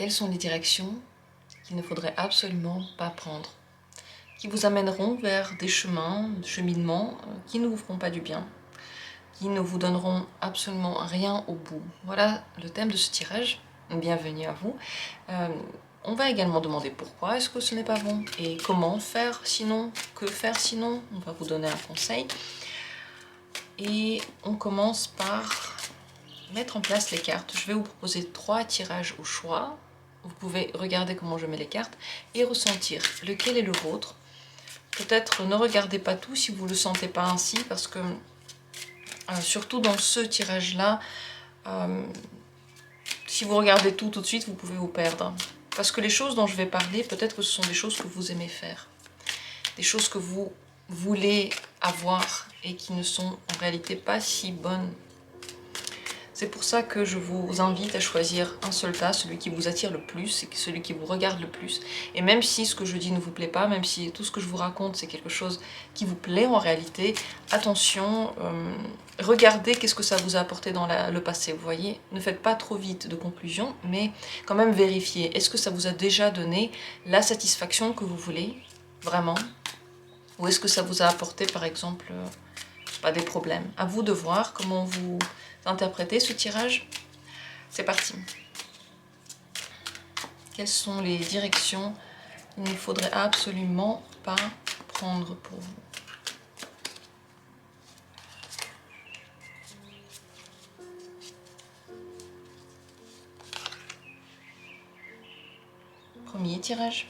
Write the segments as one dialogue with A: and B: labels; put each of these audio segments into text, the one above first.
A: Quelles sont les directions qu'il ne faudrait absolument pas prendre, qui vous amèneront vers des chemins, des cheminements qui ne vous feront pas du bien, qui ne vous donneront absolument rien au bout. Voilà le thème de ce tirage. Bienvenue à vous. On va également demander pourquoi est-ce que ce n'est pas bon et comment faire sinon, que faire sinon. On va vous donner un conseil. Et on commence par mettre en place les cartes. Je vais vous proposer 3 tirages au choix. Vous pouvez regarder comment je mets les cartes et ressentir lequel est le vôtre. Peut-être ne regardez pas tout si vous ne le sentez pas ainsi, parce que surtout dans ce tirage-là, si vous regardez tout de suite, vous pouvez vous perdre. Parce que les choses dont je vais parler, peut-être que ce sont des choses que vous aimez faire. Des choses que vous voulez avoir et qui ne sont en réalité pas si bonnes. C'est pour ça que je vous invite à choisir un seul tas, celui qui vous attire le plus et celui qui vous regarde le plus. Et même si ce que je dis ne vous plaît pas, même si tout ce que je vous raconte c'est quelque chose qui vous plaît en réalité, attention, regardez qu'est-ce que ça vous a apporté dans le passé, vous voyez. Ne faites pas trop vite de conclusions, mais quand même vérifiez. Est-ce que ça vous a déjà donné la satisfaction que vous voulez, vraiment? Ou est-ce que ça vous a apporté par exemple pas des problèmes? À vous de voir comment vous interprétez ce tirage. C'est parti. Quelles sont les directions qu'il ne faudrait absolument pas prendre pour vous? Premier tirage.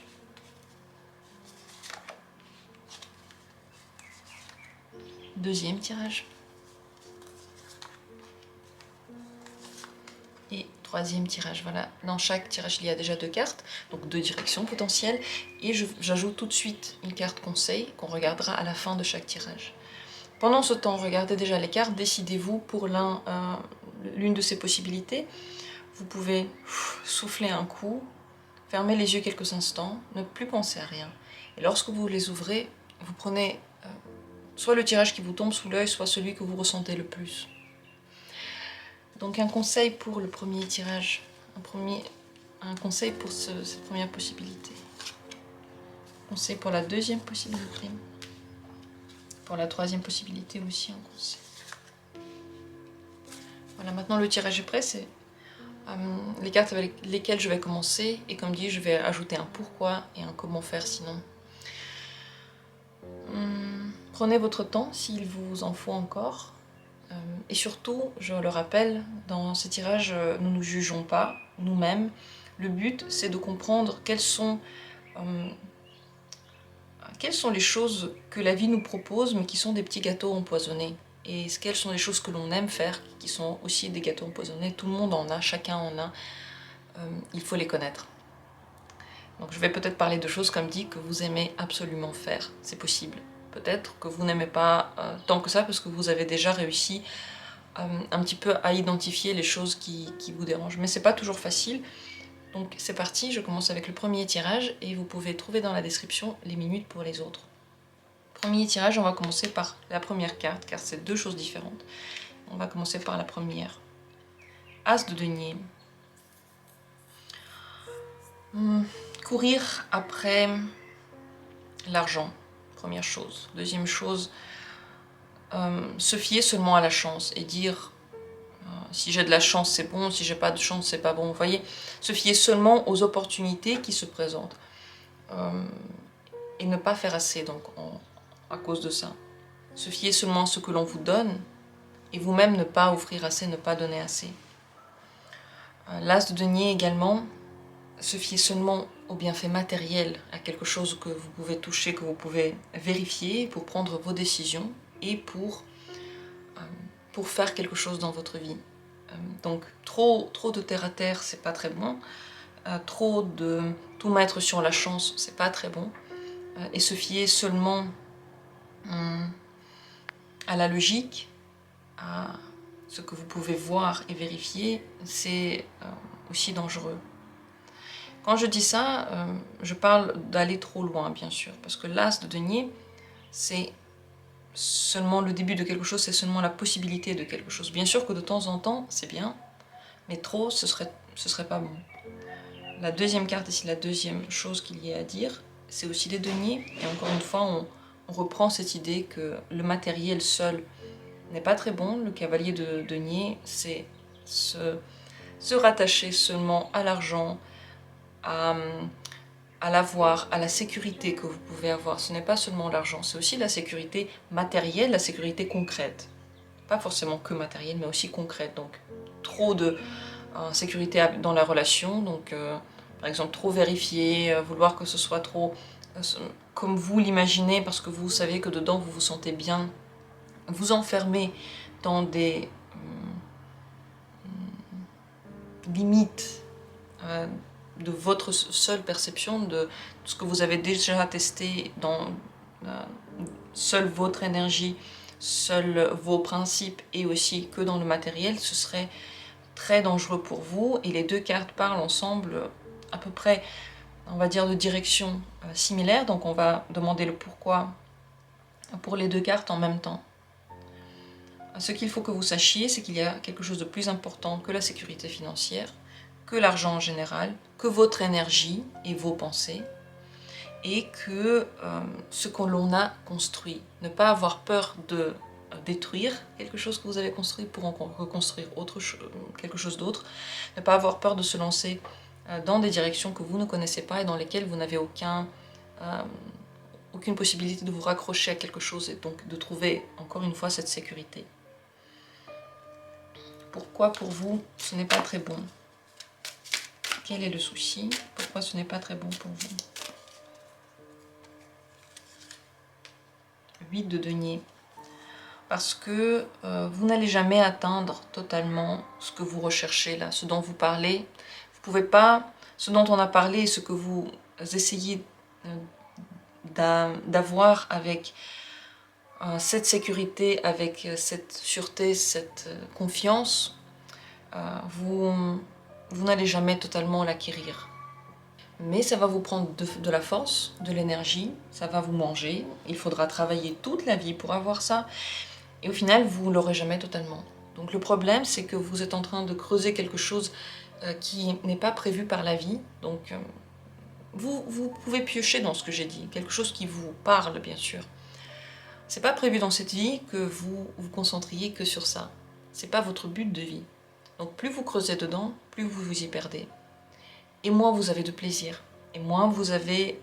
A: Deuxième tirage. Et troisième tirage. Voilà, dans chaque tirage il y a déjà 2 cartes, donc 2 directions potentielles, et j'ajoute tout de suite une carte conseil qu'on regardera à la fin de chaque tirage. Pendant ce temps, regardez déjà les cartes, décidez-vous pour l'une de ces possibilités. Vous pouvez souffler un coup, fermer les yeux quelques instants, ne plus penser à rien. Et lorsque vous les ouvrez, vous prenez soit le tirage qui vous tombe sous l'œil, soit celui que vous ressentez le plus. Donc un conseil pour le premier tirage, un conseil pour cette première possibilité. Conseil pour la deuxième possibilité. Pour la troisième possibilité aussi un conseil. Voilà, maintenant le tirage est prêt, c'est les cartes avec lesquelles je vais commencer. Et comme dit, je vais ajouter un pourquoi et un comment faire sinon. Prenez votre temps s'il vous en faut encore. Et surtout, je le rappelle, dans ces tirages, nous ne nous jugeons pas nous-mêmes. Le but, c'est de comprendre quelles sont les choses que la vie nous propose, mais qui sont des petits gâteaux empoisonnés. Et quelles sont les choses que l'on aime faire, qui sont aussi des gâteaux empoisonnés. Tout le monde en a, chacun en a. Il faut les connaître. Donc je vais peut-être parler de choses, comme dit, que vous aimez absolument faire. C'est possible. Peut-être que vous n'aimez pas tant que ça, parce que vous avez déjà réussi un petit peu à identifier les choses qui vous dérangent. Mais c'est pas toujours facile. Donc c'est parti, je commence avec le premier tirage et vous pouvez trouver dans la description les minutes pour les autres. Premier tirage, on va commencer par la première carte, car c'est 2 choses différentes. On va commencer par la première. As de denier. Courir après l'argent, première chose. Deuxième chose, se fier seulement à la chance et dire si j'ai de la chance c'est bon, si j'ai pas de chance c'est pas bon. Vous voyez, se fier seulement aux opportunités qui se présentent et ne pas faire assez donc à cause de ça. Se fier seulement à ce que l'on vous donne et vous-même ne pas offrir assez, ne pas donner assez. L'as de denier également, se fier seulement aux bienfaits matériels, à quelque chose que vous pouvez toucher, que vous pouvez vérifier pour prendre vos décisions et pour faire quelque chose dans votre vie. Donc trop de terre à terre, c'est pas très bon. Trop de tout mettre sur la chance, c'est pas très bon. Et se fier seulement à la logique, à ce que vous pouvez voir et vérifier, c'est aussi dangereux. Quand je dis ça, je parle d'aller trop loin, bien sûr, parce que l'as de denier, c'est seulement le début de quelque chose, c'est seulement la possibilité de quelque chose. Bien sûr que de temps en temps, c'est bien, mais trop, ce serait pas bon. la deuxième carte ici, la deuxième chose qu'il y a à dire, c'est aussi les deniers. Et encore une fois, on reprend cette idée que le matériel seul n'est pas très bon. Le cavalier de denier, c'est se rattacher seulement à l'argent, à l'avoir, à la sécurité que vous pouvez avoir. Ce n'est pas seulement l'argent, c'est aussi la sécurité matérielle, la sécurité concrète. Pas forcément que matérielle, mais aussi concrète. Donc, trop de sécurité dans la relation, donc par exemple trop vérifier, vouloir que ce soit trop comme vous l'imaginez, parce que vous savez que dedans vous vous sentez bien, vous enfermer dans des limites de votre seule perception, de ce que vous avez déjà testé dans seule votre énergie, seuls vos principes et aussi que dans le matériel, ce serait très dangereux pour vous. Et les deux cartes parlent ensemble à peu près, on va dire, de direction similaire. Donc on va demander le pourquoi pour les deux cartes en même temps. Ce qu'il faut que vous sachiez, c'est qu'il y a quelque chose de plus important que la sécurité financière, que l'argent en général, que votre énergie et vos pensées, et que ce que l'on a construit. Ne pas avoir peur de détruire quelque chose que vous avez construit pour en reconstruire quelque chose d'autre. Ne pas avoir peur de se lancer dans des directions que vous ne connaissez pas et dans lesquelles vous n'avez aucune possibilité de vous raccrocher à quelque chose et donc de trouver encore une fois cette sécurité. Pourquoi pour vous ce n'est pas très bon? Quel est le souci? Pourquoi ce n'est pas très bon pour vous? 8 de denier. Parce que vous n'allez jamais atteindre totalement ce que vous recherchez là, ce dont vous parlez. Vous pouvez pas, ce dont on a parlé et ce que vous essayez d'avoir avec cette sécurité, avec cette sûreté, cette confiance, vous n'allez jamais totalement l'acquérir. Mais ça va vous prendre de la force, de l'énergie, ça va vous manger. Il faudra travailler toute la vie pour avoir ça. Et au final, vous ne l'aurez jamais totalement. Donc le problème, c'est que vous êtes en train de creuser quelque chose qui n'est pas prévu par la vie. Donc vous pouvez piocher dans ce que j'ai dit, quelque chose qui vous parle, bien sûr. C'est pas prévu dans cette vie que vous vous concentriez que sur ça. C'est pas votre but de vie. Donc plus vous creusez dedans, plus vous vous y perdez. Et moins vous avez de plaisir, et moins vous avez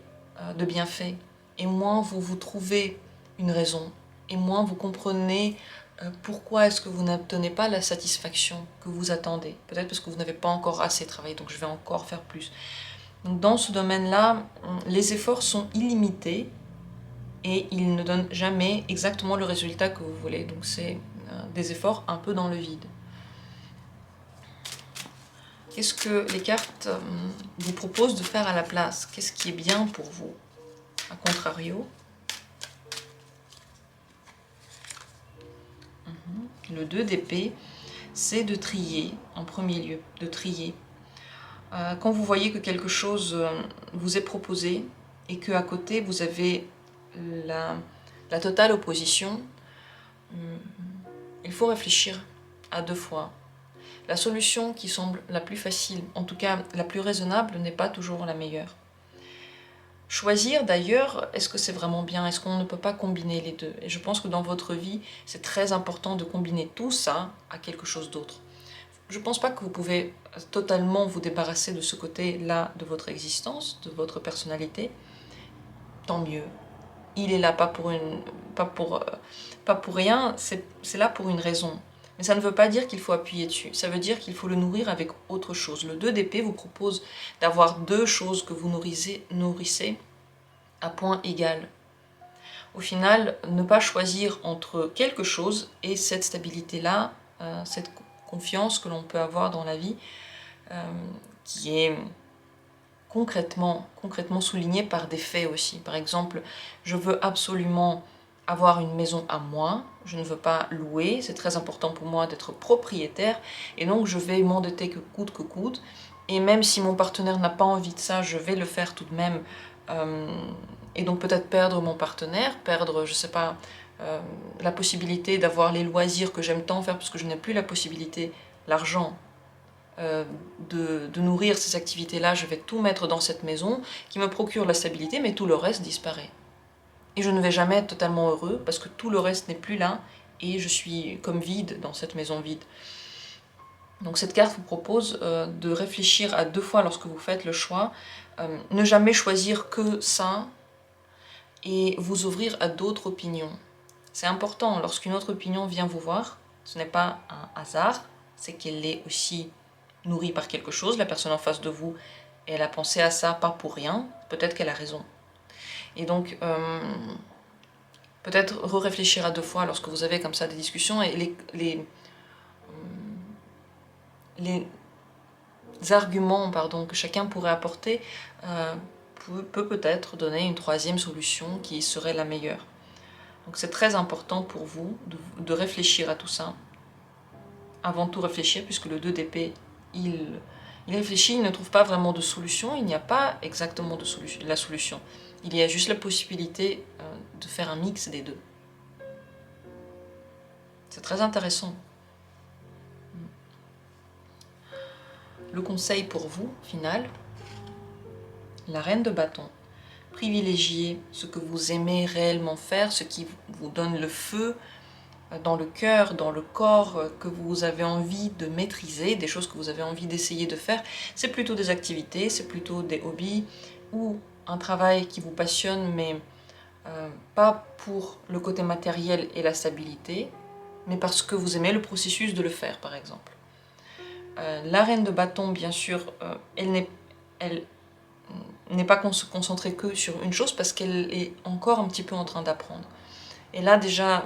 A: de bienfaits, et moins vous vous trouvez une raison, et moins vous comprenez pourquoi est-ce que vous n'obtenez pas la satisfaction que vous attendez. Peut-être parce que vous n'avez pas encore assez travaillé, donc je vais encore faire plus. Donc dans ce domaine-là, les efforts sont illimités, et ils ne donnent jamais exactement le résultat que vous voulez. Donc c'est des efforts un peu dans le vide. Qu'est-ce que les cartes vous proposent de faire à la place? Qu'est-ce qui est bien pour vous? A contrario. Le 2 d'épée, c'est de trier, en premier lieu, de trier. Quand vous voyez que quelque chose vous est proposé et qu'à côté vous avez la totale opposition, il faut réfléchir à deux fois. La solution qui semble la plus facile, en tout cas la plus raisonnable, n'est pas toujours la meilleure. Choisir d'ailleurs, est-ce que c'est vraiment bien? Est-ce qu'on ne peut pas combiner les deux? Et je pense que dans votre vie, c'est très important de combiner tout ça à quelque chose d'autre. Je ne pense pas que vous pouvez totalement vous débarrasser de ce côté-là de votre existence, de votre personnalité. Tant mieux. Il est là pas pour rien, c'est là pour une raison. Mais ça ne veut pas dire qu'il faut appuyer dessus, ça veut dire qu'il faut le nourrir avec autre chose. Le 2 d'épée vous propose d'avoir deux choses que vous nourrissez à point égal. Au final, ne pas choisir entre quelque chose et cette stabilité-là, cette confiance que l'on peut avoir dans la vie, qui est concrètement soulignée par des faits aussi. Par exemple, je veux absolument avoir une maison à moi, je ne veux pas louer, c'est très important pour moi d'être propriétaire, et donc je vais m'endetter que coûte, et même si mon partenaire n'a pas envie de ça, je vais le faire tout de même, et donc peut-être perdre mon partenaire, perdre, je sais pas, la possibilité d'avoir les loisirs que j'aime tant faire, parce que je n'ai plus la possibilité, l'argent, de nourrir ces activités-là, je vais tout mettre dans cette maison qui me procure la stabilité, mais tout le reste disparaît. Et je ne vais jamais être totalement heureux parce que tout le reste n'est plus là et je suis comme vide dans cette maison vide. Donc cette carte vous propose de réfléchir à 2 fois lorsque vous faites le choix, ne jamais choisir que ça et vous ouvrir à d'autres opinions. C'est important, lorsqu'une autre opinion vient vous voir, ce n'est pas un hasard, c'est qu'elle est aussi nourrie par quelque chose, la personne en face de vous, elle a pensé à ça pas pour rien, peut-être qu'elle a raison. Et donc, peut-être réfléchir à 2 fois lorsque vous avez comme ça des discussions, et les arguments que chacun pourrait apporter peut peut-être donner une 3e solution qui serait la meilleure. Donc c'est très important pour vous de réfléchir à tout ça. Avant tout réfléchir, puisque le 2 d'épée, il réfléchit, il ne trouve pas vraiment de solution, il n'y a pas exactement la solution. Il y a juste la possibilité de faire un mix des deux. C'est très intéressant. Le conseil pour vous, final, la reine de bâton. Privilégiez ce que vous aimez réellement faire, ce qui vous donne le feu dans le cœur, dans le corps, que vous avez envie de maîtriser, des choses que vous avez envie d'essayer de faire. C'est plutôt des activités, c'est plutôt des hobbies ou un travail qui vous passionne, mais pas pour le côté matériel et la stabilité, mais parce que vous aimez le processus de le faire, par exemple. La reine de bâton, bien sûr, elle n'est pas concentrée que sur une chose parce qu'elle est encore un petit peu en train d'apprendre. Elle a déjà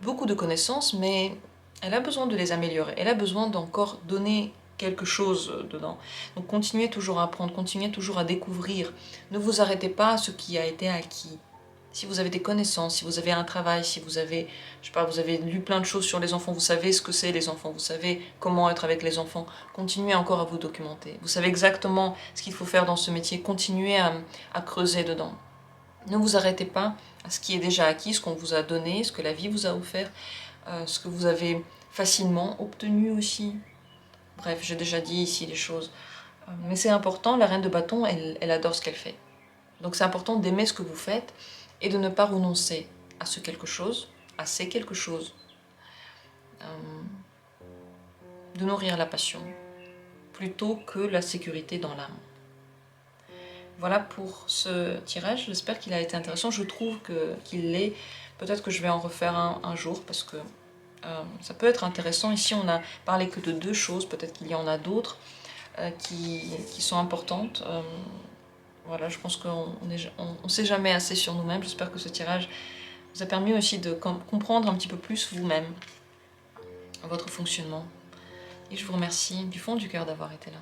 A: beaucoup de connaissances, mais elle a besoin de les améliorer. Elle a besoin d'encore donner quelque chose dedans. Donc continuez toujours à apprendre, continuez toujours à découvrir. Ne vous arrêtez pas à ce qui a été acquis. Si vous avez des connaissances, si vous avez un travail, si vous avez, je sais pas, vous avez lu plein de choses sur les enfants, vous savez ce que c'est les enfants, vous savez comment être avec les enfants, continuez encore à vous documenter. Vous savez exactement ce qu'il faut faire dans ce métier, continuez à creuser dedans. Ne vous arrêtez pas à ce qui est déjà acquis, ce qu'on vous a donné, ce que la vie vous a offert, ce que vous avez facilement obtenu aussi. Bref, j'ai déjà dit ici les choses. Mais c'est important, la reine de bâton, elle adore ce qu'elle fait. Donc c'est important d'aimer ce que vous faites et de ne pas renoncer à ce quelque chose, à ces quelque chose. De nourrir la passion, plutôt que la sécurité dans l'âme. Voilà pour ce tirage, j'espère qu'il a été intéressant, je trouve qu'il l'est. Peut-être que je vais en refaire un jour, parce que ça peut être intéressant. Ici on a parlé que de 2 choses, peut-être qu'il y en a d'autres qui sont importantes. Voilà, je pense qu'on ne sait jamais assez sur nous-mêmes. J'espère que ce tirage vous a permis aussi de comprendre un petit peu plus vous-même, votre fonctionnement. Et je vous remercie du fond du cœur d'avoir été là.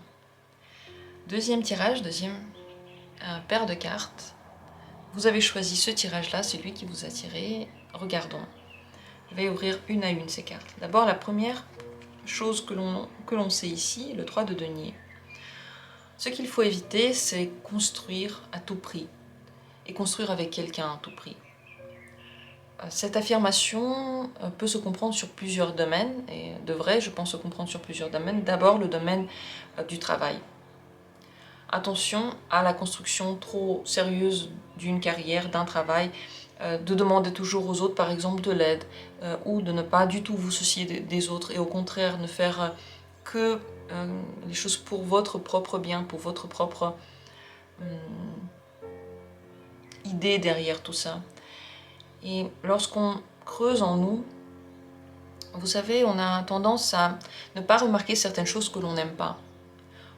A: Deuxième tirage, deuxième paire de cartes. Vous avez choisi ce tirage-là, c'est lui qui vous a tiré. Regardons. Je vais ouvrir une à une ces cartes. D'abord, la première chose que l'on sait ici, le 3 de denier. Ce qu'il faut éviter, c'est construire à tout prix. Et construire avec quelqu'un à tout prix. Cette affirmation peut se comprendre sur plusieurs domaines, et devrait, je pense, se comprendre sur plusieurs domaines. D'abord, le domaine du travail. Attention à la construction trop sérieuse d'une carrière, d'un travail, de demander toujours aux autres, par exemple, de l'aide, ou de ne pas du tout vous soucier des autres, et au contraire, ne faire que les choses pour votre propre bien, pour votre propre idée derrière tout ça. Et lorsqu'on creuse en nous, vous savez, on a tendance à ne pas remarquer certaines choses que l'on n'aime pas.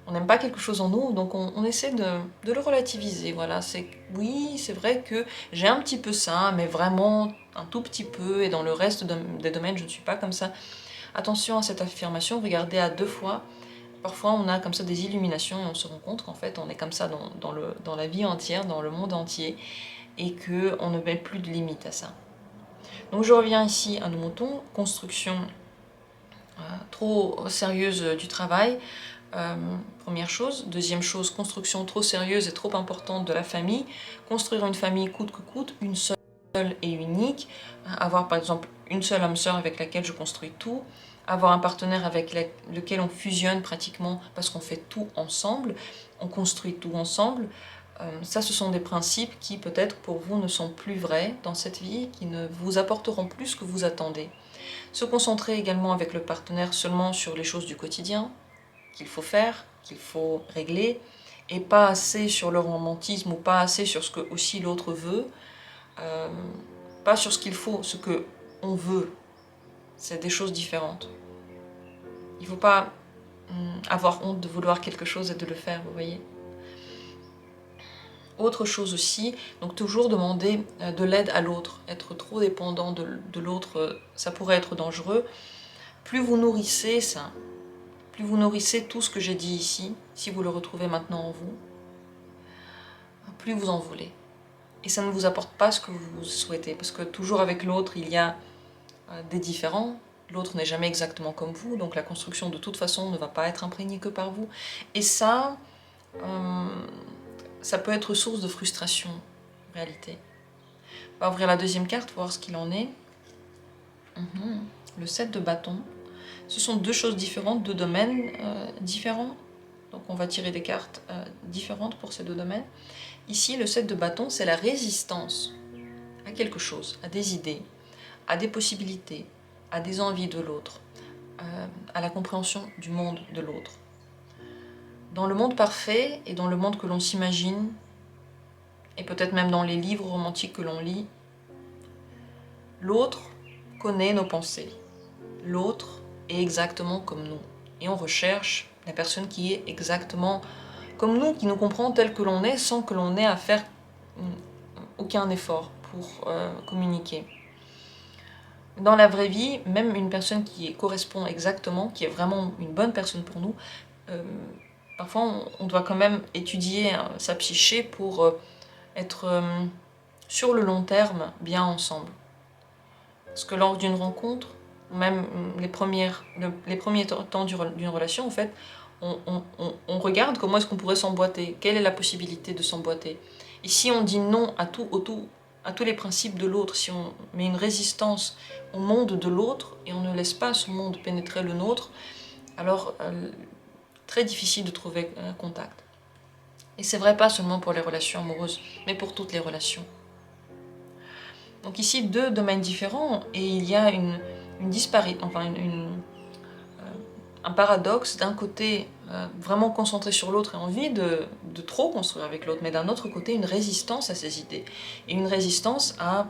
A: On n'aime pas quelque chose en nous, donc on essaie de le relativiser. Voilà, oui, c'est vrai que j'ai un petit peu ça, mais vraiment un tout petit peu, et dans le reste des domaines, je ne suis pas comme ça. Attention à cette affirmation, regardez à 2 fois. Parfois, on a comme ça des illuminations, et on se rend compte qu'en fait, on est comme ça dans la vie entière, dans le monde entier, et qu'on ne met plus de limite à ça. Donc je reviens ici à nos moutons, construction trop sérieuse du travail, première chose. Deuxième chose, construction trop sérieuse et trop importante de la famille. Construire une famille coûte que coûte, une seule et unique. Avoir par exemple une seule âme sœur avec laquelle je construis tout. avoir un partenaire avec lequel on fusionne pratiquement parce qu'on fait tout ensemble, on construit tout ensemble. Ça, ce sont des principes qui peut-être pour vous ne sont plus vrais dans cette vie, qui ne vous apporteront plus ce que vous attendez. Se concentrer également avec le partenaire seulement sur les choses du quotidien, qu'il faut faire, qu'il faut régler, et pas assez sur le romantisme ou pas assez sur ce que aussi l'autre veut, pas sur ce qu'il faut, ce que on veut. C'est des choses différentes. Il ne faut pas avoir honte de vouloir quelque chose et de le faire, vous voyez. Autre chose aussi, donc toujours demander de l'aide à l'autre. Être trop dépendant de l'autre, ça pourrait être dangereux. Plus vous nourrissez ça, plus vous nourrissez tout ce que j'ai dit ici, si vous le retrouvez maintenant en vous, plus vous en voulez. Et ça ne vous apporte pas ce que vous souhaitez, parce que toujours avec l'autre, il y a des différends. L'autre n'est jamais exactement comme vous, donc la construction de toute façon ne va pas être imprégnée que par vous. Et ça, ça peut être source de frustration, en réalité. On va ouvrir la deuxième carte, voir ce qu'il en est. Le 7 de bâton. Ce sont deux choses différentes, deux domaines différents. Donc on va tirer des cartes différentes pour ces deux domaines. Ici, le 7 de bâton, c'est la résistance à quelque chose, à des idées, à des possibilités, à des envies de l'autre, à la compréhension du monde de l'autre. Dans le monde parfait et dans le monde que l'on s'imagine, et peut-être même dans les livres romantiques que l'on lit, l'autre connaît nos pensées. L'autre est exactement comme nous. Et on recherche la personne qui est exactement comme nous, qui nous comprend tel que l'on est, sans que l'on ait à faire aucun effort pour communiquer. Dans la vraie vie, même une personne qui correspond exactement, qui est vraiment une bonne personne pour nous, parfois on doit quand même étudier sa psyché pour être sur le long terme bien ensemble. Parce que lors d'une rencontre, même les premiers temps d'une relation, en fait, on regarde comment est-ce qu'on pourrait s'emboîter, quelle est la possibilité de s'emboîter. Et si on dit non à tous les principes de l'autre, si on met une résistance au monde de l'autre et on ne laisse pas ce monde pénétrer le nôtre, alors très difficile de trouver un contact. Et c'est vrai pas seulement pour les relations amoureuses, mais pour toutes les relations. Donc ici, deux domaines différents, et il y a une disparité, enfin un paradoxe. D'un côté, vraiment concentré sur l'autre et envie de trop construire avec l'autre, mais d'un autre côté, une résistance à ses idées, et une résistance à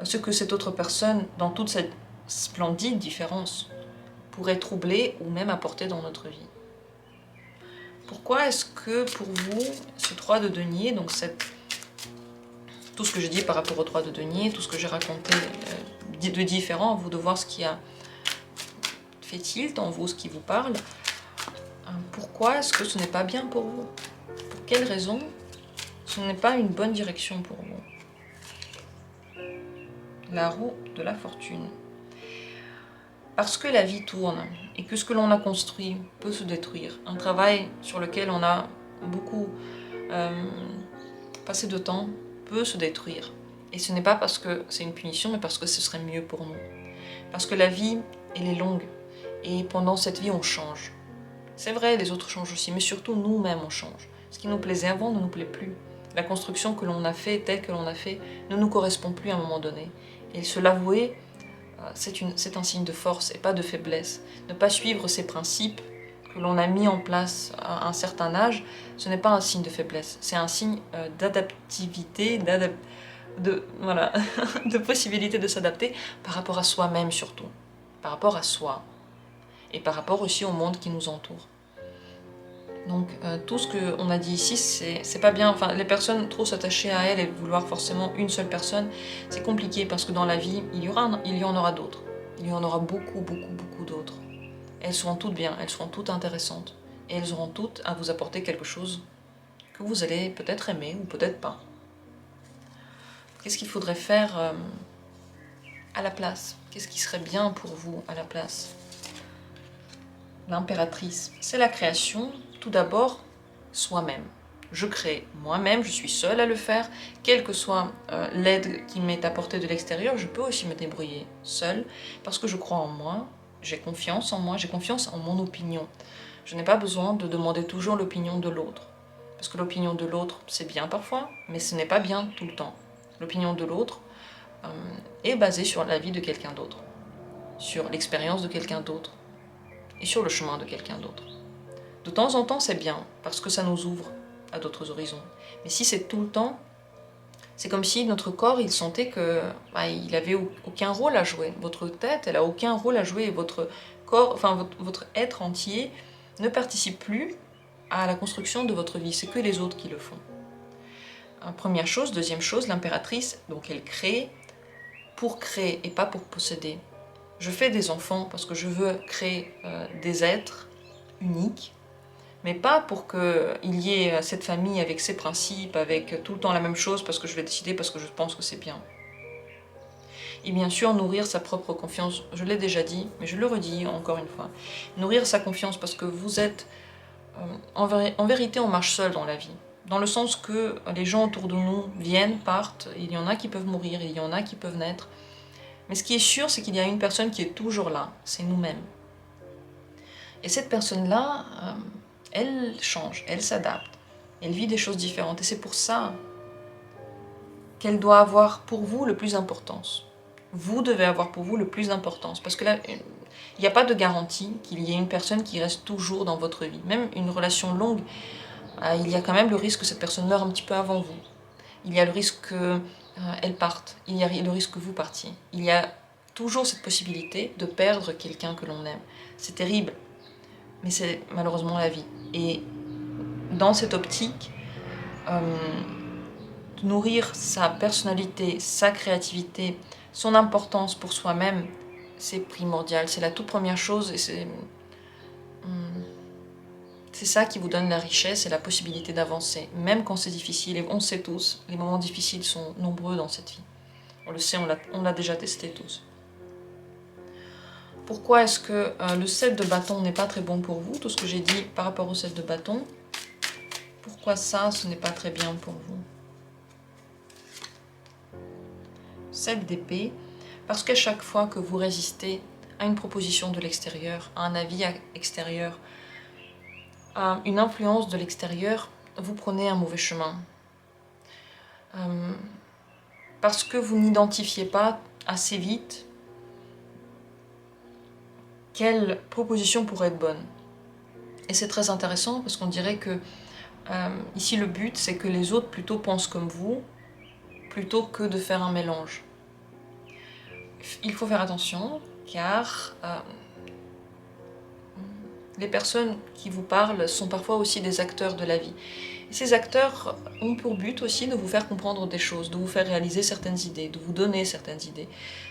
A: ce que cette autre personne, dans toute cette splendide différence, pourrait troubler ou même apporter dans notre vie. Pourquoi est-ce que pour vous, ce 3 de denier, donc tout ce que j'ai dit par rapport au 3 de denier, tout ce que j'ai raconté de différent, à vous de voir ce qui a fait tilt en vous, ce qui vous parle, pourquoi est-ce que ce n'est pas bien pour vous? Pour quelle raison ce n'est pas une bonne direction pour vous? La roue de la fortune. Parce que la vie tourne et que ce que l'on a construit peut se détruire. Un travail sur lequel on a beaucoup passé de temps peut se détruire. Et ce n'est pas parce que c'est une punition, mais parce que ce serait mieux pour nous. Parce que la vie, elle est longue. Et pendant cette vie, on change. C'est vrai, les autres changent aussi, mais surtout nous-mêmes, on change. Ce qui nous plaisait avant ne nous plaît plus. La construction que l'on a fait, telle que l'on a fait, ne nous correspond plus à un moment donné. Et se l'avouer, c'est un signe de force et pas de faiblesse. Ne pas suivre ces principes que l'on a mis en place à un certain âge, ce n'est pas un signe de faiblesse. C'est un signe d'adaptivité, voilà, de possibilité de s'adapter par rapport à soi-même surtout. Par rapport à soi. Et par rapport aussi au monde qui nous entoure. Donc tout ce qu'on a dit ici, c'est pas bien. Enfin, les personnes trop s'attacher à elles et vouloir forcément une seule personne, c'est compliqué parce que dans la vie, il y en aura d'autres. Il y en aura beaucoup, beaucoup, beaucoup d'autres. Elles seront toutes bien, elles seront toutes intéressantes. Et elles auront toutes à vous apporter quelque chose que vous allez peut-être aimer ou peut-être pas. Qu'est-ce qu'il faudrait faire à la place? Qu'est-ce qui serait bien pour vous à la place? L'impératrice, c'est la création, tout d'abord, soi-même. Je crée moi-même, je suis seule à le faire, quelle que soit l'aide qui m'est apportée de l'extérieur, je peux aussi me débrouiller seule, parce que je crois en moi, j'ai confiance en moi, j'ai confiance en mon opinion. Je n'ai pas besoin de demander toujours l'opinion de l'autre. Parce que l'opinion de l'autre, c'est bien parfois, mais ce n'est pas bien tout le temps. L'opinion de l'autre est basée sur la vie de quelqu'un d'autre, sur l'expérience de quelqu'un d'autre et sur le chemin de quelqu'un d'autre. De temps en temps, c'est bien, parce que ça nous ouvre à d'autres horizons. Mais si c'est tout le temps, c'est comme si notre corps, il sentait que il avait aucun rôle à jouer. Votre tête, elle a aucun rôle à jouer. Votre corps, enfin votre être entier ne participe plus à la construction de votre vie. C'est que les autres qui le font. Première chose. Deuxième chose, l'impératrice, donc elle crée pour créer et pas pour posséder. Je fais des enfants parce que je veux créer des êtres uniques, mais pas pour qu'il y ait cette famille avec ses principes, avec tout le temps la même chose parce que je vais décider, parce que je pense que c'est bien. Et bien sûr, nourrir sa propre confiance, je l'ai déjà dit, mais je le redis encore une fois. Nourrir sa confiance parce que vous êtes... en vérité, on marche seul dans la vie. Dans le sens que les gens autour de nous viennent, partent, il y en a qui peuvent mourir, il y en a qui peuvent naître. Mais ce qui est sûr, c'est qu'il y a une personne qui est toujours là, c'est nous-mêmes. Et cette personne-là... elle change, elle s'adapte, elle vit des choses différentes. Et c'est pour ça qu'elle doit avoir pour vous le plus d'importance. Vous devez avoir pour vous le plus d'importance. Parce que là, il n'y a pas de garantie qu'il y ait une personne qui reste toujours dans votre vie. Même une relation longue, il y a quand même le risque que cette personne meure un petit peu avant vous. Il y a le risque qu'elle parte. Il y a le risque que vous partiez. Il y a toujours cette possibilité de perdre quelqu'un que l'on aime. C'est terrible. Mais c'est malheureusement la vie. Et dans cette optique, nourrir sa personnalité, sa créativité, son importance pour soi-même, c'est primordial. C'est la toute première chose et c'est ça qui vous donne la richesse et la possibilité d'avancer. Même quand c'est difficile, et on le sait tous, les moments difficiles sont nombreux dans cette vie. On le sait, on l'a déjà testé tous. Pourquoi est-ce que le 7 de bâton n'est pas très bon pour vous? Tout ce que j'ai dit par rapport au 7 de bâton. Pourquoi ça, ce n'est pas très bien pour vous? 7 d'épée. Parce qu'à chaque fois que vous résistez à une proposition de l'extérieur, à un avis extérieur, à une influence de l'extérieur, vous prenez un mauvais chemin. Parce que vous n'identifiez pas assez vite quelle proposition pourrait être bonne. Et c'est très intéressant parce qu'on dirait que ici le but c'est que les autres plutôt pensent comme vous plutôt que de faire un mélange. Il faut faire attention car les personnes qui vous parlent sont parfois aussi des acteurs de la vie. Et ces acteurs ont pour but aussi de vous faire comprendre des choses, de vous faire réaliser certaines idées, de vous donner certaines idées.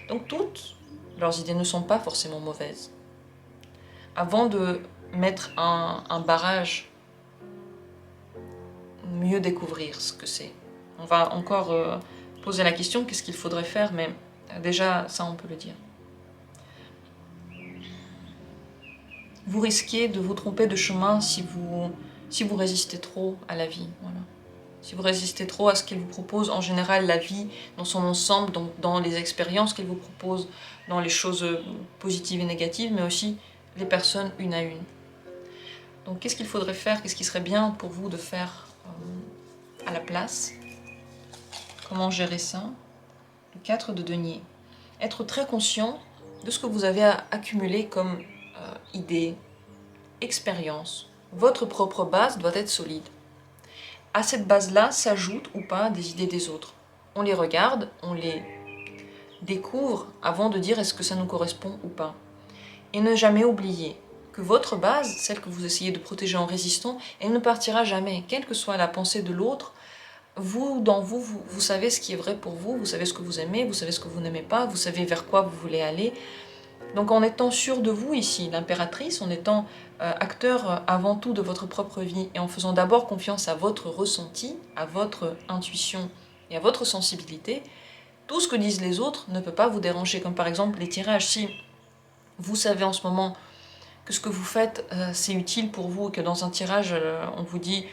A: Donc toutes leurs idées ne sont pas forcément mauvaises. Avant de mettre un barrage, mieux découvrir ce que c'est. On va encore poser la question, qu'est-ce qu'il faudrait faire, mais déjà ça on peut le dire. Vous risquez de vous tromper de chemin si vous résistez trop à la vie. Voilà. Si vous résistez trop à ce qu'elle vous propose, en général la vie dans son ensemble, dans les expériences qu'elle vous propose, dans les choses positives et négatives, mais aussi les personnes une à une. Donc qu'est-ce qu'il faudrait faire? Qu'est-ce qui serait bien pour vous de faire à la place? Comment gérer ça? Le 4 de denier. Être très conscient de ce que vous avez accumulé comme idées, expériences. Votre propre base doit être solide. À cette base-là s'ajoutent ou pas des idées des autres. On les regarde, on les découvre avant de dire est-ce que ça nous correspond ou pas. Et ne jamais oublier que votre base, celle que vous essayez de protéger en résistant, elle ne partira jamais. Quelle que soit la pensée de l'autre, vous savez ce qui est vrai pour vous, vous savez ce que vous aimez, vous savez ce que vous n'aimez pas, vous savez vers quoi vous voulez aller. Donc en étant sûr de vous ici, l'impératrice, en étant acteur avant tout de votre propre vie et en faisant d'abord confiance à votre ressenti, à votre intuition et à votre sensibilité, tout ce que disent les autres ne peut pas vous déranger. Comme par exemple les tirages. Si vous savez en ce moment que ce que vous faites c'est utile pour vous et que dans un tirage on vous dit,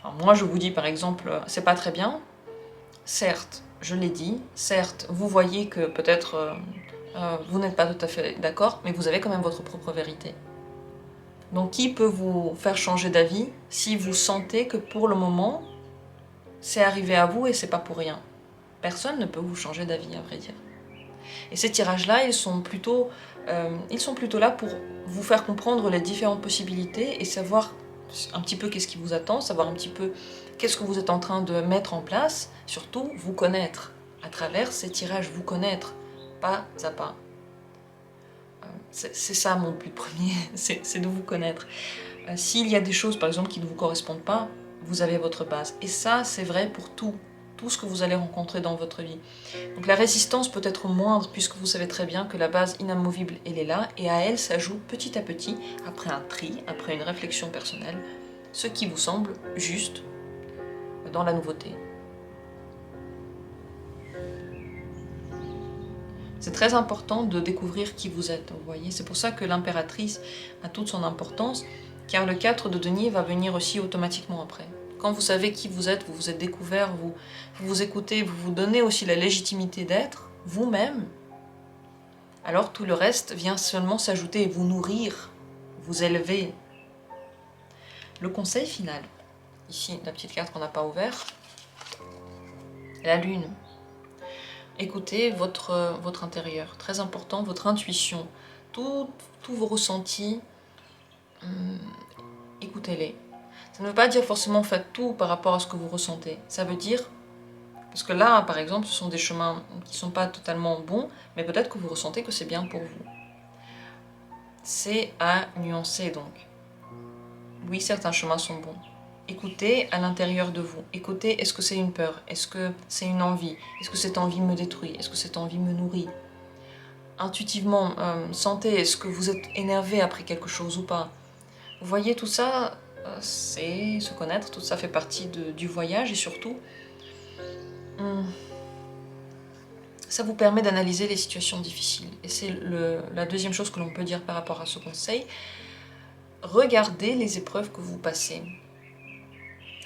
A: enfin, moi je vous dis par exemple c'est pas très bien, certes je l'ai dit, certes vous voyez que peut-être vous n'êtes pas tout à fait d'accord, mais vous avez quand même votre propre vérité. Donc qui peut vous faire changer d'avis si vous sentez que pour le moment, c'est arrivé à vous et c'est pas pour rien? Personne ne peut vous changer d'avis, à vrai dire. Et ces tirages-là, ils sont plutôt là pour vous faire comprendre les différentes possibilités et savoir un petit peu qu'est-ce qui vous attend, savoir un petit peu qu'est-ce que vous êtes en train de mettre en place, surtout vous connaître. À travers ces tirages, vous connaître, pas à pas. C'est ça mon but premier, c'est de vous connaître. S'il y a des choses, par exemple, qui ne vous correspondent pas, vous avez votre base. Et ça, c'est vrai pour tout ce que vous allez rencontrer dans votre vie. Donc la résistance peut être moindre, puisque vous savez très bien que la base inamovible, elle est là, et à elle s'ajoute petit à petit, après un tri, après une réflexion personnelle, ce qui vous semble juste dans la nouveauté. C'est très important de découvrir qui vous êtes, vous voyez. C'est pour ça que l'impératrice a toute son importance, car le 4 de denier va venir aussi automatiquement après. Quand vous savez qui vous êtes découvert, vous vous écoutez, vous vous donnez aussi la légitimité d'être vous-même, alors tout le reste vient seulement s'ajouter et vous nourrir, vous élever. Le conseil final, ici la petite carte qu'on n'a pas ouverte, la lune. Écoutez votre intérieur, très important, votre intuition, tous vos ressentis, écoutez-les. Ça ne veut pas dire forcément faites tout par rapport à ce que vous ressentez. Ça veut dire, parce que là, par exemple, ce sont des chemins qui ne sont pas totalement bons, mais peut-être que vous ressentez que c'est bien pour vous. C'est à nuancer donc. Oui, certains chemins sont bons. Écoutez à l'intérieur de vous. Écoutez, est-ce que c'est une peur? Est-ce que c'est une envie? Est-ce que cette envie me détruit? Est-ce que cette envie me nourrit? Intuitivement, sentez, est-ce que vous êtes énervé après quelque chose ou pas? Vous voyez, tout ça, c'est se connaître, tout ça fait partie du voyage et surtout, ça vous permet d'analyser les situations difficiles. Et c'est la deuxième chose que l'on peut dire par rapport à ce conseil. Regardez les épreuves que vous passez.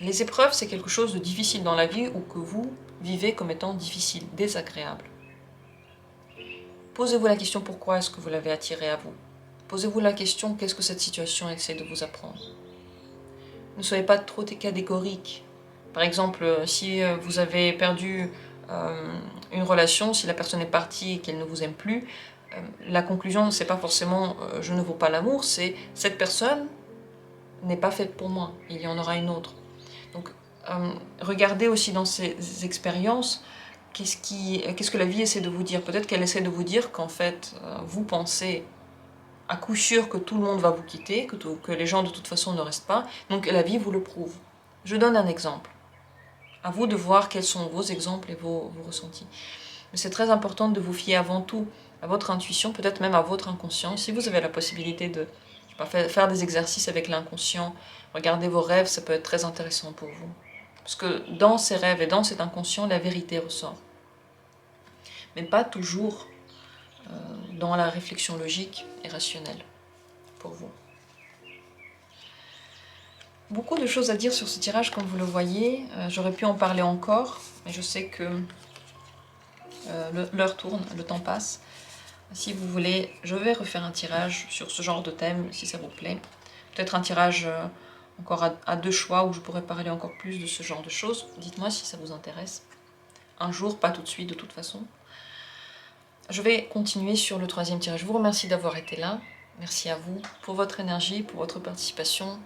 A: Les épreuves, c'est quelque chose de difficile dans la vie ou que vous vivez comme étant difficile, désagréable. Posez-vous la question pourquoi est-ce que vous l'avez attiré à vous. Posez-vous la question qu'est-ce que cette situation essaie de vous apprendre. Ne soyez pas trop catégorique. Par exemple, si vous avez perdu une relation, si la personne est partie et qu'elle ne vous aime plus, la conclusion, c'est pas forcément je ne vaux pas l'amour, c'est cette personne n'est pas faite pour moi, il y en aura une autre. Donc, regardez aussi dans ces expériences, qu'est-ce que la vie essaie de vous dire. Peut-être qu'elle essaie de vous dire qu'en fait, vous pensez à coup sûr que tout le monde va vous quitter, que les gens de toute façon ne restent pas, donc la vie vous le prouve. Je donne un exemple. À vous de voir quels sont vos exemples et vos ressentis. Mais c'est très important de vous fier avant tout à votre intuition, peut-être même à votre inconscient. Si vous avez la possibilité de faire des exercices avec l'inconscient, regarder vos rêves, ça peut être très intéressant pour vous. Parce que dans ces rêves et dans cet inconscient, la vérité ressort. Mais pas toujours dans la réflexion logique et rationnelle pour vous. Beaucoup de choses à dire sur ce tirage, comme vous le voyez. J'aurais pu en parler encore, mais je sais que l'heure tourne, le temps passe. Si vous voulez, je vais refaire un tirage sur ce genre de thème, si ça vous plaît. Peut-être un tirage encore à deux choix, où je pourrais parler encore plus de ce genre de choses. Dites-moi si ça vous intéresse. Un jour, pas tout de suite de toute façon. Je vais continuer sur le troisième tirage. Je vous remercie d'avoir été là. Merci à vous pour votre énergie, pour votre participation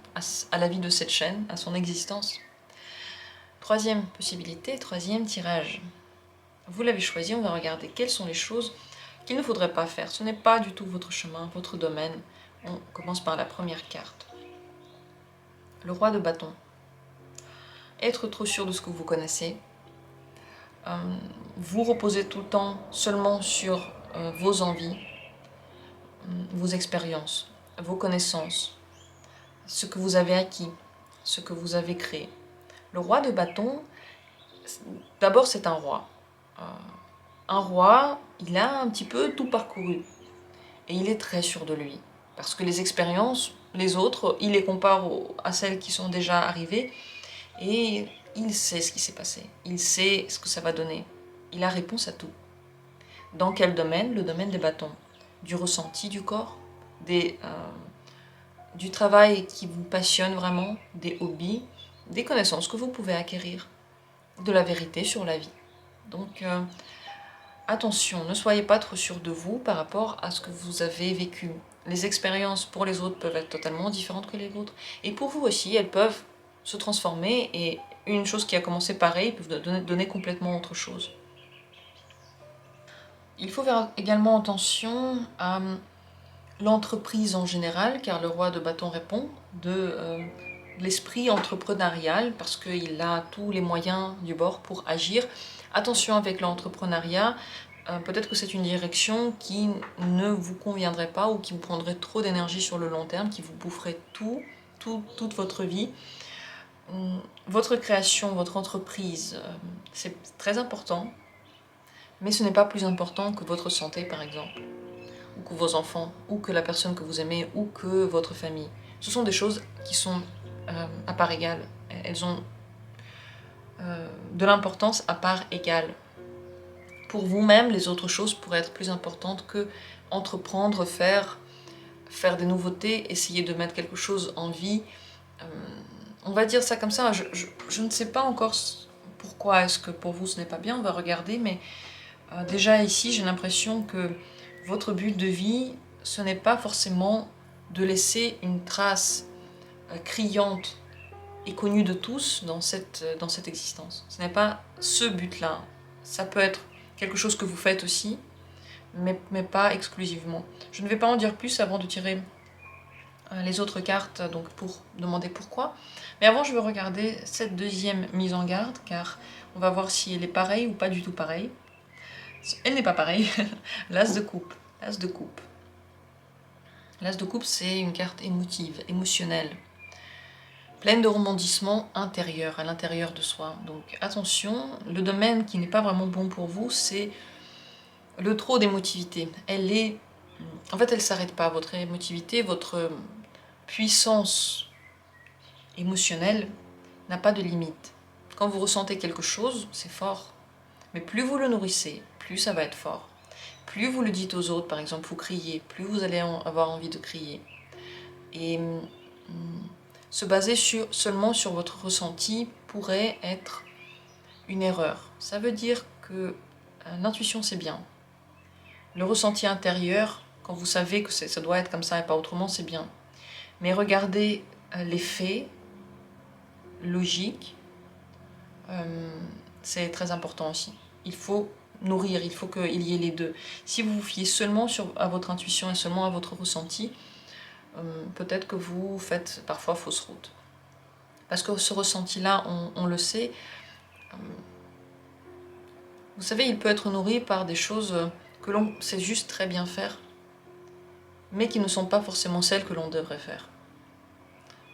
A: à la vie de cette chaîne, à son existence. Troisième possibilité, troisième tirage. Vous l'avez choisi, on va regarder quelles sont les choses qu'il ne faudrait pas faire. Ce n'est pas du tout votre chemin, votre domaine. On commence par la première carte. Le roi de bâton. Être trop sûr de ce que vous connaissez. Vous reposez tout le temps seulement sur vos envies, vos expériences, vos connaissances, ce que vous avez acquis, ce que vous avez créé. Le roi de bâton, d'abord c'est un roi. Un roi, il a un petit peu tout parcouru. Et il est très sûr de lui. Parce que les expériences, les autres, il les compare à celles qui sont déjà arrivées. Et il sait ce qui s'est passé. Il sait ce que ça va donner. Il a réponse à tout. Dans quel domaine? Le domaine des bâtons. Du ressenti du corps, du travail qui vous passionne vraiment, des hobbies, des connaissances que vous pouvez acquérir, de la vérité sur la vie. Donc attention, ne soyez pas trop sûr de vous par rapport à ce que vous avez vécu. Les expériences pour les autres peuvent être totalement différentes que les vôtres. Et pour vous aussi, elles peuvent se transformer et une chose qui a commencé pareil peut donner complètement autre chose. Il faut faire également attention à l'entreprise en général, car le roi de bâton répond de l'esprit entrepreneurial, parce qu'il a tous les moyens du bord pour agir. Attention avec l'entrepreneuriat, peut-être que c'est une direction qui ne vous conviendrait pas ou qui vous prendrait trop d'énergie sur le long terme, qui vous boufferait toute votre vie. Votre création, votre entreprise, c'est très important, mais ce n'est pas plus important que votre santé par exemple, ou que vos enfants, ou que la personne que vous aimez, ou que votre famille. Ce sont des choses qui sont à part égale. Elles ont de l'importance à part égale. Pour vous-même, les autres choses pourraient être plus importantes que entreprendre, faire des nouveautés, essayer de mettre quelque chose en vie. On va dire ça comme ça, je ne sais pas encore pourquoi est-ce que pour vous ce n'est pas bien, on va regarder, mais déjà ici j'ai l'impression que votre but de vie, ce n'est pas forcément de laisser une trace criante et connue de tous dans cette existence. Ce n'est pas ce but-là. Ça peut être quelque chose que vous faites aussi, mais pas exclusivement. Je ne vais pas en dire plus avant de tirer les autres cartes donc pour demander pourquoi. Mais avant, je vais regarder cette deuxième mise en garde, car on va voir si elle est pareille ou pas du tout pareille. Elle n'est pas pareille. L'as de coupe. L'as de coupe. L'as de coupe, c'est une carte émotive, émotionnelle, pleine de rebondissements intérieurs, à l'intérieur de soi. Donc attention, le domaine qui n'est pas vraiment bon pour vous, c'est le trop d'émotivité. En fait, elle ne s'arrête pas. Votre émotivité, votre puissance émotionnelle n'a pas de limite. Quand vous ressentez quelque chose, c'est fort. Mais plus vous le nourrissez, plus ça va être fort. Plus vous le dites aux autres, par exemple, vous criez, plus vous allez avoir envie de crier. Et se baser seulement sur votre ressenti pourrait être une erreur. Ça veut dire que l'intuition, c'est bien. Le ressenti intérieur, quand vous savez que ça doit être comme ça et pas autrement, c'est bien. Mais regardez les faits logiques, c'est très important aussi. Il faut nourrir, il faut qu'il y ait les deux. Si vous vous fiez seulement à votre intuition et seulement à votre ressenti, peut-être que vous faites parfois fausse route. Parce que ce ressenti-là, on le sait, vous savez, il peut être nourri par des choses que l'on sait juste très bien faire, mais qui ne sont pas forcément celles que l'on devrait faire.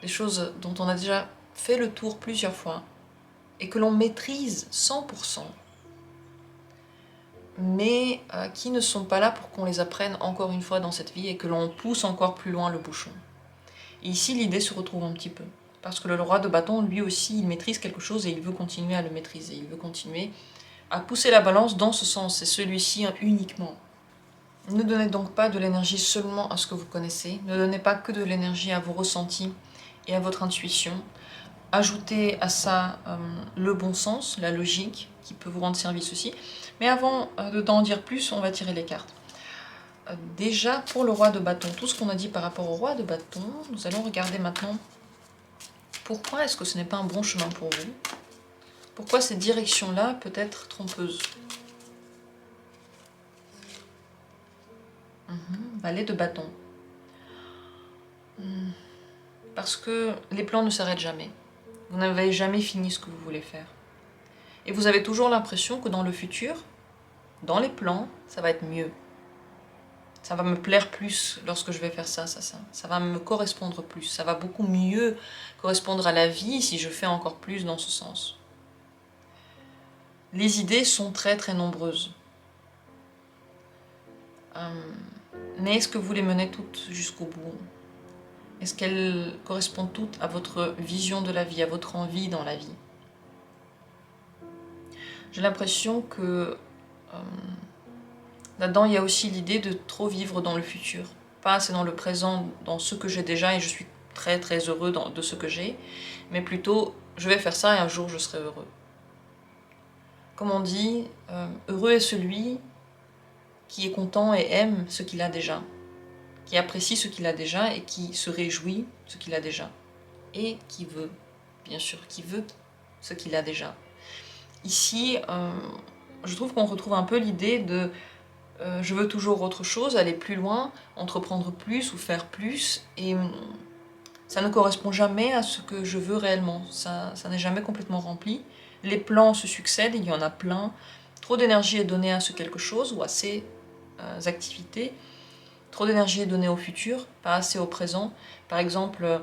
A: Des choses dont on a déjà fait le tour plusieurs fois, et que l'on maîtrise 100%, mais qui ne sont pas là pour qu'on les apprenne encore une fois dans cette vie et que l'on pousse encore plus loin le bouchon. Et ici, l'idée se retrouve un petit peu. Parce que le roi de bâton, lui aussi, il maîtrise quelque chose et il veut continuer à le maîtriser. Il veut continuer à pousser la balance dans ce sens, et celui-ci uniquement. Ne donnez donc pas de l'énergie seulement à ce que vous connaissez. Ne donnez pas que de l'énergie à vos ressentis et à votre intuition. Ajoutez à ça le bon sens, la logique, qui peut vous rendre service aussi. Mais avant d'en dire plus, on va tirer les cartes. Déjà, pour le roi de bâton, tout ce qu'on a dit par rapport au roi de bâton, nous allons regarder maintenant pourquoi est-ce que ce n'est pas un bon chemin pour vous. Pourquoi cette direction-là peut être trompeuse. Valet de bâton. Parce que les plans ne s'arrêtent jamais. Vous n'avez jamais fini ce que vous voulez faire. Et vous avez toujours l'impression que dans le futur, dans les plans, ça va être mieux. Ça va me plaire plus lorsque je vais faire ça. Ça va me correspondre plus. Ça va beaucoup mieux correspondre à la vie si je fais encore plus dans ce sens. Les idées sont très très nombreuses. Mais est-ce que vous les menez toutes jusqu'au bout? Est-ce qu'elles correspondent toutes à votre vision de la vie, à votre envie dans la vie? J'ai l'impression que Là-dedans, il y a aussi l'idée de trop vivre dans le futur, pas assez dans le présent, dans ce que j'ai déjà, et je suis très très heureux de ce que j'ai, mais plutôt, je vais faire ça et un jour je serai heureux. Comme on dit, heureux est celui qui est content et aime ce qu'il a déjà, qui apprécie ce qu'il a déjà et qui se réjouit de ce qu'il a déjà, et qui veut, bien sûr, qui veut ce qu'il a déjà. Ici, je trouve qu'on retrouve un peu l'idée de je veux toujours autre chose, aller plus loin, entreprendre plus ou faire plus, et ça ne correspond jamais à ce que je veux réellement, ça n'est jamais complètement rempli. Les plans se succèdent, il y en a plein, trop d'énergie est donnée à ce quelque chose ou à ces activités, trop d'énergie est donnée au futur, pas assez au présent. Par exemple,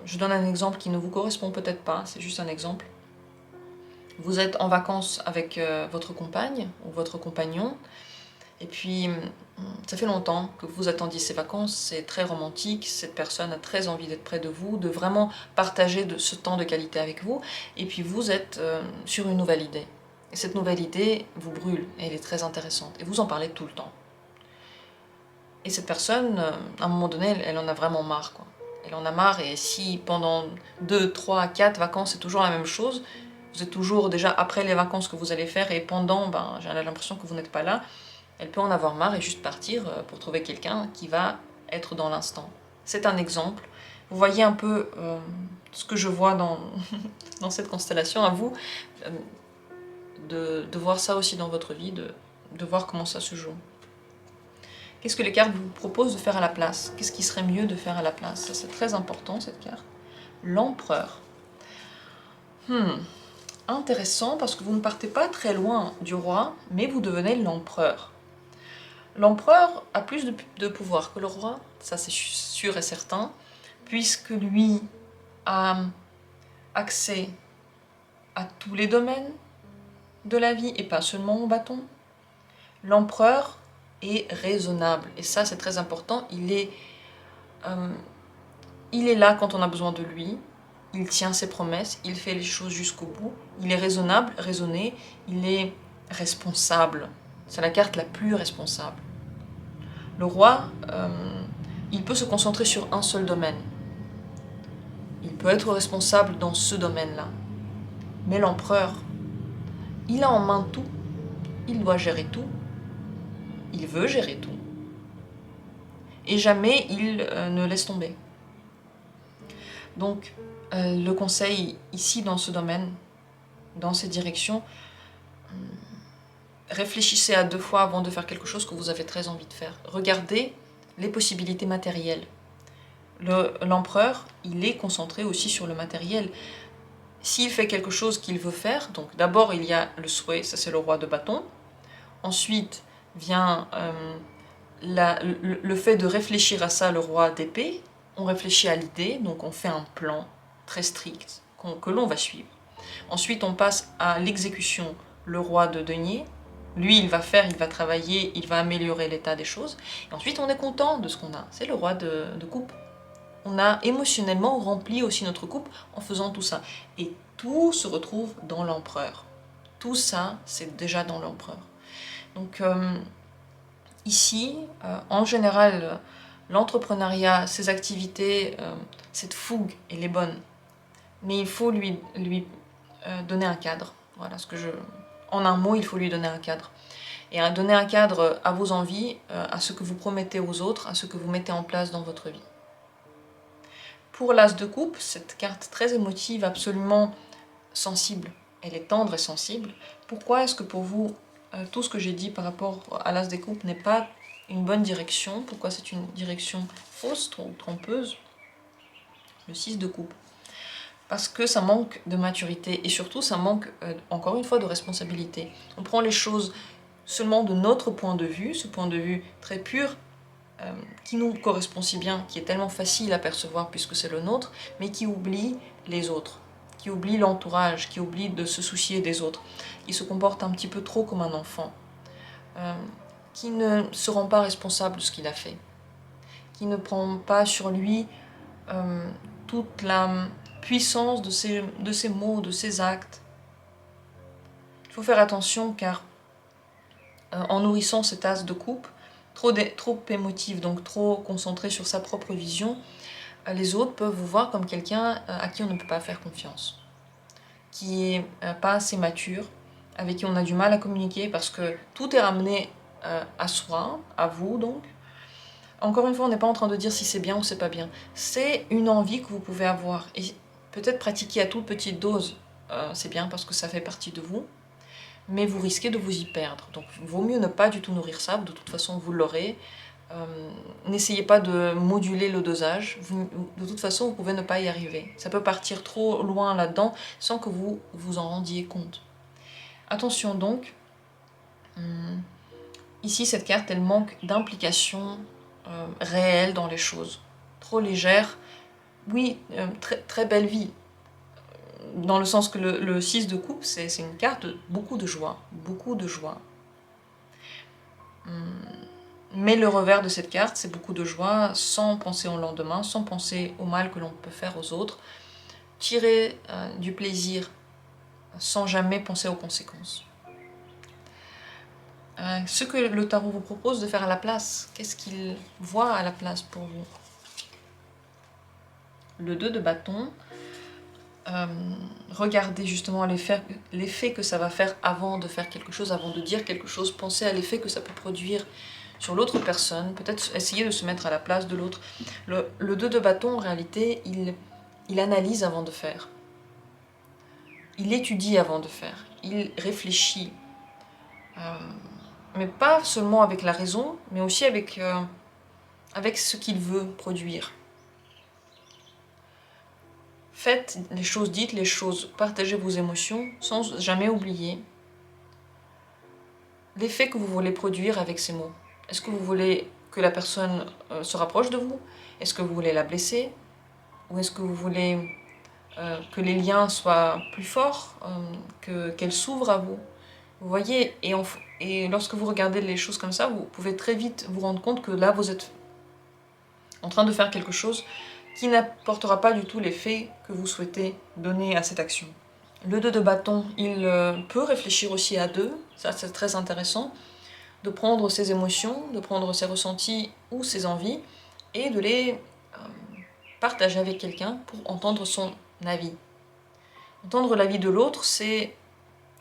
A: je donne un exemple qui ne vous correspond peut-être pas, c'est juste un exemple. Vous êtes en vacances avec votre compagne ou votre compagnon, et puis ça fait longtemps que vous attendiez ces vacances, c'est très romantique, cette personne a très envie d'être près de vous, de vraiment partager ce temps de qualité avec vous, et puis vous êtes sur une nouvelle idée. Et cette nouvelle idée vous brûle, et elle est très intéressante, et vous en parlez tout le temps. Et cette personne, à un moment donné, elle en a vraiment marre, quoi. Elle en a marre, et si pendant 2, 3, 4 vacances c'est toujours la même chose, vous êtes toujours déjà après les vacances que vous allez faire, et pendant, j'ai l'impression que vous n'êtes pas là, elle peut en avoir marre et juste partir pour trouver quelqu'un qui va être dans l'instant. C'est un exemple. Vous voyez un peu ce que je vois dans, dans cette constellation, à vous, de voir ça aussi dans votre vie, de voir comment ça se joue. Qu'est-ce que les cartes vous proposent de faire à la place? Qu'est-ce qui serait mieux de faire à la place? Ça, c'est très important, cette carte. L'empereur. Intéressant, parce que vous ne partez pas très loin du roi, mais vous devenez l'empereur. L'empereur a plus de pouvoir que le roi, ça c'est sûr et certain, puisque lui a accès à tous les domaines de la vie et pas seulement au bâton. L'empereur est raisonnable, et ça c'est très important, il est là quand on a besoin de lui, il tient ses promesses, il fait les choses jusqu'au bout, il est raisonnable, raisonné, il est responsable. C'est la carte la plus responsable. Le roi, il peut se concentrer sur un seul domaine. Il peut être responsable dans ce domaine-là. Mais l'empereur, il a en main tout. Il doit gérer tout. Il veut gérer tout. Et jamais il ne laisse tomber. Donc, le conseil ici dans ce domaine, dans ces directions, réfléchissez à 2 fois avant de faire quelque chose que vous avez très envie de faire. Regardez les possibilités matérielles. L'empereur, il est concentré aussi sur le matériel. S'il fait quelque chose qu'il veut faire, donc d'abord il y a le souhait, ça c'est le roi de bâton. Ensuite vient le fait de réfléchir à ça, le roi d'épée. On réfléchit à l'idée, donc on fait un plan très strict que l'on va suivre. Ensuite on passe à l'exécution, le roi de denier. Lui, il va faire, il va travailler, il va améliorer l'état des choses. Et ensuite, on est content de ce qu'on a. C'est le roi de coupe. On a émotionnellement rempli aussi notre coupe en faisant tout ça. Et tout se retrouve dans l'empereur. Tout ça, c'est déjà dans l'empereur. Donc, ici, en général, l'entrepreneuriat, ses activités, cette fougue, elle est bonne. Mais il faut lui donner un cadre. Voilà ce que en un mot, il faut lui donner un cadre. Et donner un cadre à vos envies, à ce que vous promettez aux autres, à ce que vous mettez en place dans votre vie. Pour l'as de coupe, cette carte très émotive, absolument sensible, elle est tendre et sensible. Pourquoi est-ce que pour vous, tout ce que j'ai dit par rapport à l'as des coupes n'est pas une bonne direction? Pourquoi c'est une direction fausse, trompeuse? Le 6 de coupe. Parce que ça manque de maturité et surtout ça manque, encore une fois, de responsabilité. On prend les choses seulement de notre point de vue, ce point de vue très pur, qui nous correspond si bien, qui est tellement facile à percevoir puisque c'est le nôtre, mais qui oublie les autres, qui oublie l'entourage, qui oublie de se soucier des autres, qui se comporte un petit peu trop comme un enfant, qui ne se rend pas responsable de ce qu'il a fait, qui ne prend pas sur lui toute la puissance de ses mots, de ses actes. Il faut faire attention car en nourrissant cet as de coupe, trop émotif, donc trop concentré sur sa propre vision, les autres peuvent vous voir comme quelqu'un à qui on ne peut pas faire confiance, qui est pas assez mature, avec qui on a du mal à communiquer parce que tout est ramené à soi, à vous donc. Encore une fois, on n'est pas en train de dire si c'est bien ou c'est pas bien. C'est une envie que vous pouvez avoir. Et peut-être pratiquer à toute petite dose, c'est bien parce que ça fait partie de vous. Mais vous risquez de vous y perdre. Donc il vaut mieux ne pas du tout nourrir ça, de toute façon vous l'aurez. N'essayez pas de moduler le dosage, de toute façon vous pouvez ne pas y arriver. Ça peut partir trop loin là-dedans sans que vous vous en rendiez compte. Attention donc, ici cette carte elle manque d'implication réelle dans les choses. Trop légère, oui, très belle vie, dans le sens que le 6 de coupe, c'est une carte de beaucoup de joie, beaucoup de joie. Mais le revers de cette carte, c'est beaucoup de joie, sans penser au lendemain, sans penser au mal que l'on peut faire aux autres. Tirer du plaisir sans jamais penser aux conséquences. Ce que le tarot vous propose de faire à la place, qu'est-ce qu'il voit à la place pour vous? Le 2 de bâton. Regardez justement l'effet que ça va faire avant de faire quelque chose, avant de dire quelque chose. Pensez à l'effet que ça peut produire sur l'autre personne. Peut-être essayer de se mettre à la place de l'autre. Le 2 de bâton, en réalité, il analyse avant de faire. Il étudie avant de faire. Il réfléchit. Mais pas seulement avec la raison, mais aussi avec ce qu'il veut produire. Faites les choses, dites les choses, partagez vos émotions sans jamais oublier l'effet que vous voulez produire avec ces mots. Est-ce que vous voulez que la personne se rapproche de vous? Est-ce que vous voulez la blesser? Ou est-ce que vous voulez que les liens soient plus forts, qu'elle s'ouvre à vous? Vous voyez, et lorsque vous regardez les choses comme ça, vous pouvez très vite vous rendre compte que là, vous êtes en train de faire quelque chose qui n'apportera pas du tout l'effet que vous souhaitez donner à cette action. Le 2 de bâton, il peut réfléchir aussi à deux, ça c'est très intéressant, de prendre ses émotions, de prendre ses ressentis ou ses envies, et de les partager avec quelqu'un pour entendre son avis. Entendre l'avis de l'autre, c'est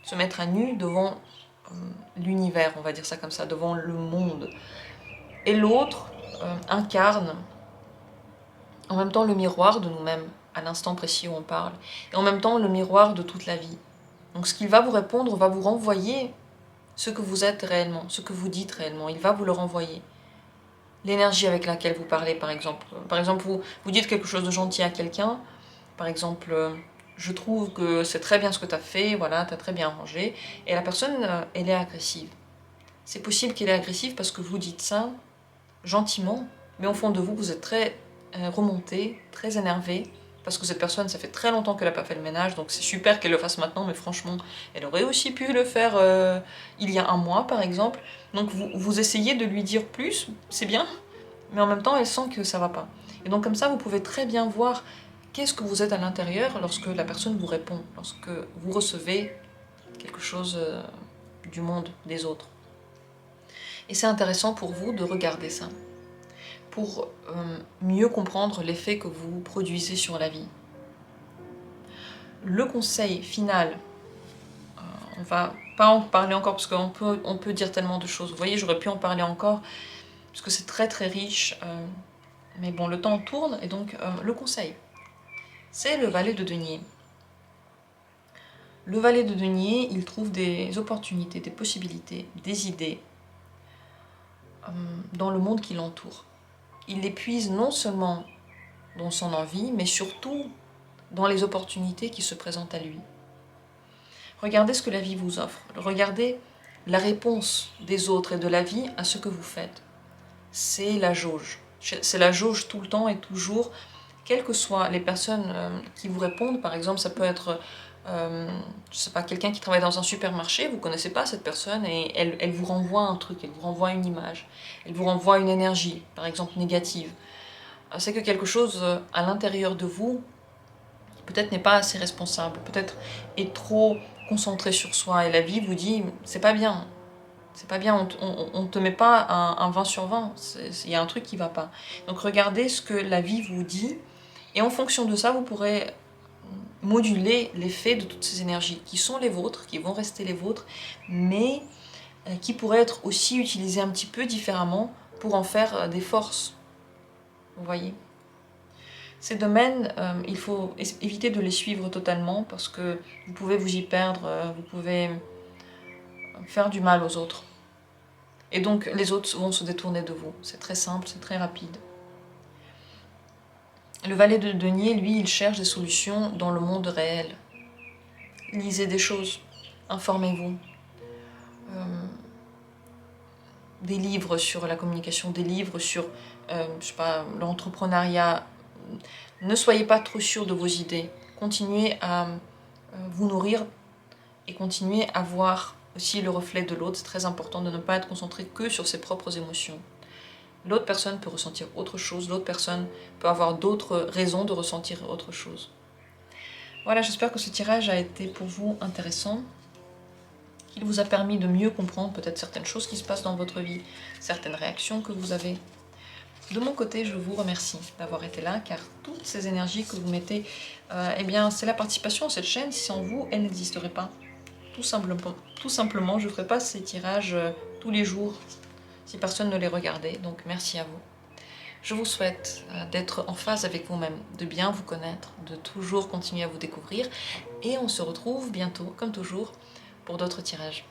A: se mettre à nu devant l'univers, on va dire ça comme ça, devant le monde. Et l'autre incarne en même temps le miroir de nous-mêmes, à l'instant précis où on parle, et en même temps le miroir de toute la vie. Donc ce qu'il va vous répondre va vous renvoyer ce que vous êtes réellement, ce que vous dites réellement, il va vous le renvoyer. L'énergie avec laquelle vous parlez, par exemple. Par exemple, vous dites quelque chose de gentil à quelqu'un, par exemple, je trouve que c'est très bien ce que tu as fait, voilà, tu as très bien rangé, et la personne, elle est agressive. C'est possible qu'elle est agressive parce que vous dites ça gentiment, mais au fond de vous, vous êtes très remonté, très énervé, parce que cette personne, ça fait très longtemps qu'elle n'a pas fait le ménage, donc c'est super qu'elle le fasse maintenant, mais franchement, elle aurait aussi pu le faire il y a un mois, par exemple. Donc vous essayez de lui dire plus, c'est bien, mais en même temps, elle sent que ça va pas. Et donc comme ça, vous pouvez très bien voir qu'est-ce que vous êtes à l'intérieur lorsque la personne vous répond, lorsque vous recevez quelque chose du monde, des autres. Et c'est intéressant pour vous de regarder ça, pour mieux comprendre l'effet que vous produisez sur la vie. Le conseil final, on va pas en parler encore parce qu'on peut dire tellement de choses. Vous voyez, j'aurais pu en parler encore parce que c'est très très riche. Mais bon, le temps tourne et donc le conseil, c'est le valet de denier. Le valet de denier, il trouve des opportunités, des possibilités, des idées dans le monde qui l'entoure. Il les puise non seulement dans son envie, mais surtout dans les opportunités qui se présentent à lui. Regardez ce que la vie vous offre. Regardez la réponse des autres et de la vie à ce que vous faites. C'est la jauge. C'est la jauge tout le temps et toujours, quelles que soient les personnes qui vous répondent. Par exemple, ça peut être je sais pas, quelqu'un qui travaille dans un supermarché, vous ne connaissez pas cette personne et elle vous renvoie un truc, elle vous renvoie une image, elle vous renvoie une énergie, par exemple négative. C'est que quelque chose à l'intérieur de vous, peut-être n'est pas assez responsable, peut-être est trop concentré sur soi et la vie vous dit c'est pas bien, C'est pas bien, on ne te met pas un 20 sur 20, il y a un truc qui va pas. Donc regardez ce que la vie vous dit, et en fonction de ça, vous pourrez moduler l'effet de toutes ces énergies qui sont les vôtres, qui vont rester les vôtres, mais qui pourraient être aussi utilisées un petit peu différemment pour en faire des forces. Vous voyez ? Ces domaines, il faut éviter de les suivre totalement parce que vous pouvez vous y perdre, vous pouvez faire du mal aux autres. Et donc les autres vont se détourner de vous. C'est très simple, c'est très rapide. Le valet de denier, lui, il cherche des solutions dans le monde réel. Lisez des choses, informez-vous. Des livres sur la communication, des livres sur je sais pas, l'entrepreneuriat. Ne soyez pas trop sûr de vos idées. Continuez à vous nourrir et continuez à voir aussi le reflet de l'autre. C'est très important de ne pas être concentré que sur ses propres émotions. L'autre personne peut ressentir autre chose, l'autre personne peut avoir d'autres raisons de ressentir autre chose. Voilà, j'espère que ce tirage a été pour vous intéressant, qu'il vous a permis de mieux comprendre peut-être certaines choses qui se passent dans votre vie, certaines réactions que vous avez. De mon côté, je vous remercie d'avoir été là, car toutes ces énergies que vous mettez, eh bien, c'est la participation à cette chaîne. Sans vous, elle n'existerait pas. Tout simplement, je ne ferai pas ces tirages tous les jours si personne ne les regardait. Donc, merci à vous. Je vous souhaite d'être en phase avec vous-même, de bien vous connaître, de toujours continuer à vous découvrir. Et on se retrouve bientôt, comme toujours, pour d'autres tirages.